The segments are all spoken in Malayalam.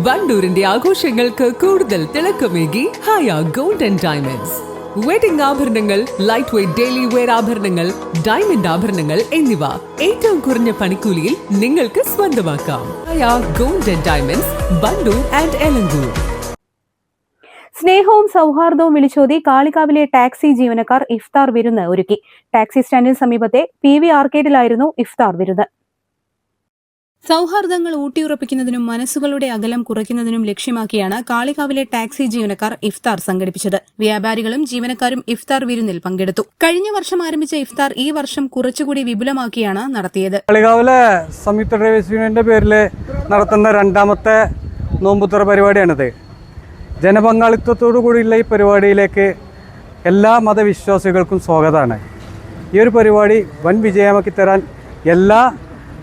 വണ്ടൂരിന്റെ ആഘോഷങ്ങൾക്ക് കൂടുതൽ തിളക്കമേകി Haya gold and diamonds. Wedding ആഭരണങ്ങൾ, ലൈറ്റ് വെയ്റ്റ് ഡെയിലി വെയർ ആഭരണങ്ങൾ, ഡയമണ്ട് ആഭരണങ്ങൾ എന്നിവ ഏറ്റവും കുറഞ്ഞ പണിക്കൂലിയിൽ നിങ്ങൾക്ക് സ്വന്തമാക്കാം. Haya gold and diamonds, Wandoor and Elankur. സ്നേഹവും സൗഹാർദ്ദവും വിളിച്ചോതി കാളികാവിലെ ടാക്സി ജീവനക്കാർ ഇഫ്താർ വിരുന്ന് ഒരുക്കി. ടാക്സി സ്റ്റാൻഡിന് സമീപത്തെ PV ആർക്കേഡിലായിരുന്നു ഇഫ്താർ വിരുന്ന്. സൗഹാർദ്ദങ്ങൾ ഊട്ടിയുറപ്പിക്കുന്നതിനും മനസ്സുകളുടെ അകലം കുറയ്ക്കുന്നതിനും ലക്ഷ്യമാക്കിയാണ് കാളികാവിലെ ടാക്സി ജീവനക്കാർ ഇഫ്താർ സംഘടിപ്പിച്ചത്. വ്യാപാരികളും ജീവനക്കാരും ഇഫ്താർ വിരുന്നിൽ പങ്കെടുത്തു. കഴിഞ്ഞ വർഷം ആരംഭിച്ച ഇഫ്താർ ഈ വർഷം കുറച്ചുകൂടി വിപുലമാക്കിയാണ് നടത്തിയത്. കാളികാവിലെ സംയുക്ത ഡ്രൈവേഴ്സ് യൂണിയന്റെ പേരിൽ നടത്തുന്ന രണ്ടാമത്തെ നോമ്പുതുറ പരിപാടിയാണിത്. ജനപങ്കാളിത്തത്തോടു കൂടിയുള്ള ഈ പരിപാടിയിലേക്ക് എല്ലാ മതവിശ്വാസികൾക്കും സ്വാഗതമാണ്. ഈ ഒരു പരിപാടി വൻ വിജയമാക്കി തരാൻ എല്ലാ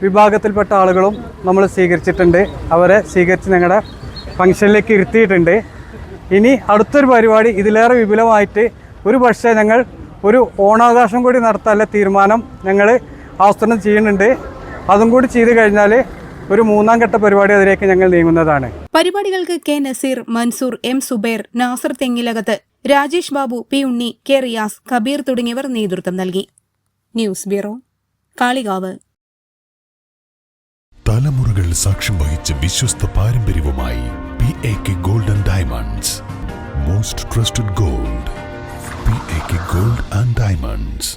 വിഭാഗത്തിൽപ്പെട്ട ആളുകളും നമ്മൾ സ്വീകരിച്ചിട്ടുണ്ട്. അവരെ സ്വീകരിച്ച് ഞങ്ങളുടെ ഫംഗ്ഷനിലേക്ക് ഇരുത്തിയിട്ടുണ്ട്. ഇനി അടുത്തൊരു പരിപാടി ഇതിലേറെ വിപുലമായിട്ട് ഒരു പക്ഷേ ഞങ്ങൾ ഒരു ഓണാഘോഷം കൂടി നടത്താനുള്ള തീരുമാനം ഞങ്ങൾ ആസൂത്രണം ചെയ്യുന്നുണ്ട്. അതും കൂടി ചെയ്തു കഴിഞ്ഞാൽ ഒരു മൂന്നാം ഘട്ട പരിപാടി അതിലേക്ക് ഞങ്ങൾ നീങ്ങുന്നതാണ്. പരിപാടികൾക്ക് K. Naseer, Mansoor, M. Zubair, Nasar Thengilakath, Rajesh Babu, P. ഉണ്ണി, K. റിയാസ്, കബീർ തുടങ്ങിയവർ നേതൃത്വം നൽകി. News bureau, Kalikavu. തലമുറകൾ സാക്ഷ്യം വഹിച്ച വിശ്വസ്ത പാരമ്പര്യവുമായി PAK gold and diamonds. Most trusted gold. PAK gold and diamonds.